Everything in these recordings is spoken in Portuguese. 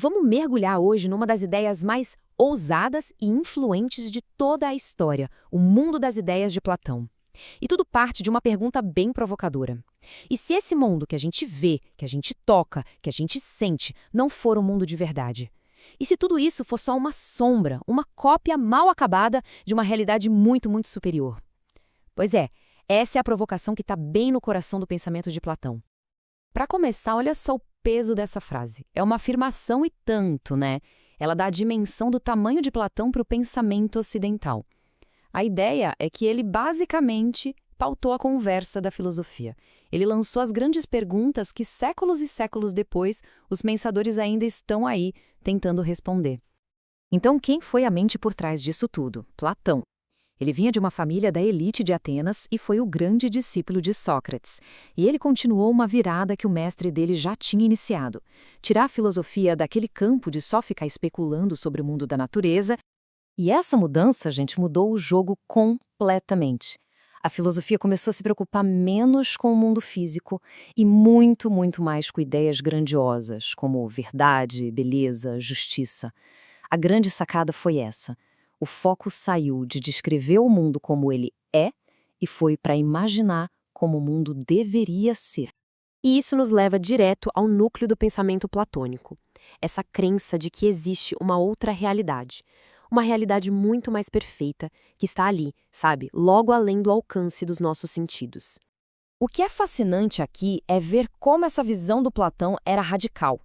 Vamos mergulhar hoje numa das ideias mais ousadas e influentes de toda a história, o mundo das ideias de Platão. E tudo parte de uma pergunta bem provocadora. E se esse mundo que a gente vê, que a gente toca, que a gente sente, não for um mundo de verdade? E se tudo isso for só uma sombra, uma cópia mal acabada de uma realidade muito, muito superior? Pois é, essa é a provocação que está bem no coração do pensamento de Platão. Para começar, olha só o peso dessa frase. É uma afirmação e tanto, né? Ela dá a dimensão do tamanho de Platão para o pensamento ocidental. A ideia é que ele basicamente pautou a conversa da filosofia. Ele lançou as grandes perguntas que séculos e séculos depois os pensadores ainda estão aí tentando responder. Então, quem foi a mente por trás disso tudo? Platão. Ele vinha de uma família da elite de Atenas e foi o grande discípulo de Sócrates. E ele continuou uma virada que o mestre dele já tinha iniciado. Tirar a filosofia daquele campo de só ficar especulando sobre o mundo da natureza. E essa mudança, gente, mudou o jogo completamente. A filosofia começou a se preocupar menos com o mundo físico e muito, muito mais com ideias grandiosas, como verdade, beleza, justiça. A grande sacada foi essa. O foco saiu de descrever o mundo como ele é e foi para imaginar como o mundo deveria ser. E isso nos leva direto ao núcleo do pensamento platônico. Essa crença de que existe uma outra realidade. Uma realidade muito mais perfeita que está ali, sabe, logo além do alcance dos nossos sentidos. O que é fascinante aqui é ver como essa visão do Platão era radical.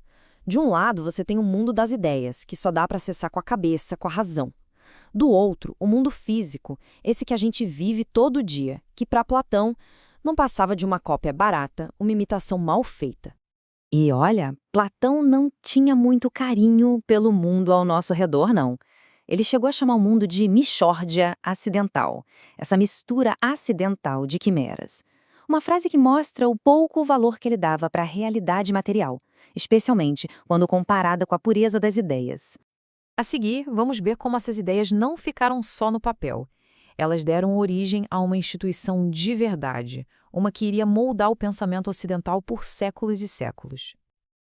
De um lado, você tem o mundo das ideias, que só dá para acessar com a cabeça, com a razão. Do outro, o mundo físico, esse que a gente vive todo dia, que para Platão não passava de uma cópia barata, uma imitação mal feita. E olha, Platão não tinha muito carinho pelo mundo ao nosso redor, não. Ele chegou a chamar o mundo de mixórdia acidental, essa mistura acidental de quimeras. Uma frase que mostra o pouco valor que ele dava para a realidade material, especialmente quando comparada com a pureza das ideias. A seguir, vamos ver como essas ideias não ficaram só no papel. Elas deram origem a uma instituição de verdade, uma que iria moldar o pensamento ocidental por séculos e séculos.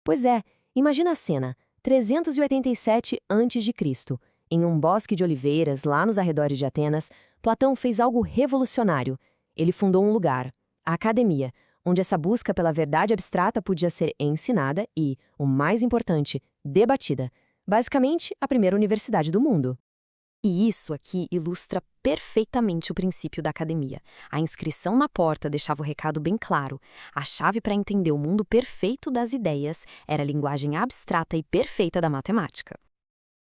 Pois é, imagina a cena, 387 a.C., em um bosque de oliveiras lá nos arredores de Atenas, Platão fez algo revolucionário. Ele fundou um lugar, a Academia, onde essa busca pela verdade abstrata podia ser ensinada e, o mais importante, debatida. Basicamente, a primeira universidade do mundo. E isso aqui ilustra perfeitamente o princípio da academia. A inscrição na porta deixava o recado bem claro. A chave para entender o mundo perfeito das ideias era a linguagem abstrata e perfeita da matemática.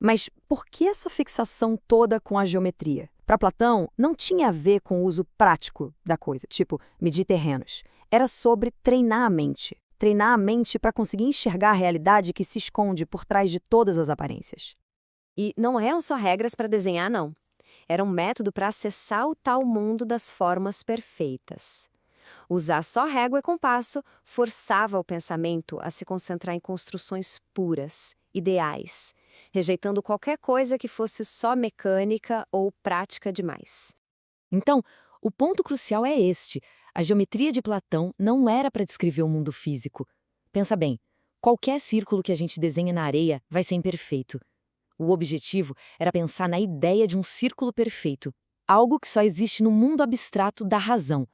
Mas por que essa fixação toda com a geometria? Para Platão, não tinha a ver com o uso prático da coisa, tipo medir terrenos. Era sobre treinar a mente. Treinar a mente para conseguir enxergar a realidade que se esconde por trás de todas as aparências. E não eram só regras para desenhar, não. Era um método para acessar o tal mundo das formas perfeitas. Usar só régua e compasso forçava o pensamento a se concentrar em construções puras, ideais, rejeitando qualquer coisa que fosse só mecânica ou prática demais. Então, o ponto crucial é este. A geometria de Platão não era para descrever o mundo físico. Pensa bem, qualquer círculo que a gente desenha na areia vai ser imperfeito. O objetivo era pensar na ideia de um círculo perfeito, algo que só existe no mundo abstrato da razão.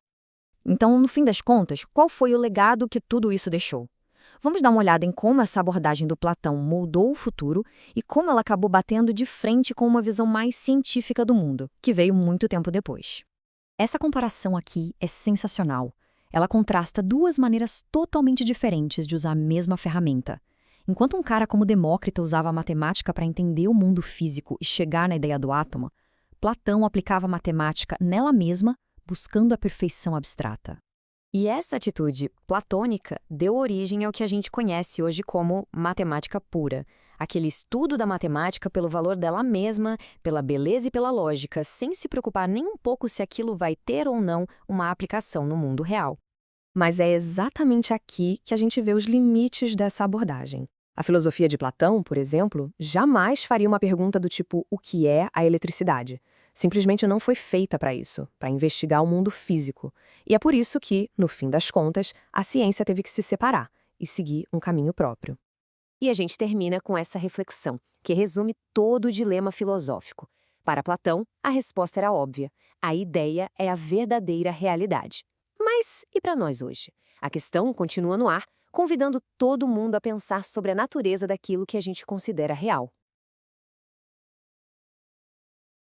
Então, no fim das contas, qual foi o legado que tudo isso deixou? Vamos dar uma olhada em como essa abordagem do Platão moldou o futuro e como ela acabou batendo de frente com uma visão mais científica do mundo, que veio muito tempo depois. Essa comparação aqui é sensacional. Ela contrasta duas maneiras totalmente diferentes de usar a mesma ferramenta. Enquanto um cara como Demócrito usava a matemática para entender o mundo físico e chegar na ideia do átomo, Platão aplicava a matemática nela mesma, buscando a perfeição abstrata. E essa atitude platônica deu origem ao que a gente conhece hoje como matemática pura, aquele estudo da matemática pelo valor dela mesma, pela beleza e pela lógica, sem se preocupar nem um pouco se aquilo vai ter ou não uma aplicação no mundo real. Mas é exatamente aqui que a gente vê os limites dessa abordagem. A filosofia de Platão, por exemplo, jamais faria uma pergunta do tipo o que é a eletricidade. Simplesmente não foi feita para isso, para investigar o mundo físico. E é por isso que, no fim das contas, a ciência teve que se separar e seguir um caminho próprio. E a gente termina com essa reflexão, que resume todo o dilema filosófico. Para Platão, a resposta era óbvia. A ideia é a verdadeira realidade. Mas e para nós hoje? A questão continua no ar, convidando todo mundo a pensar sobre a natureza daquilo que a gente considera real.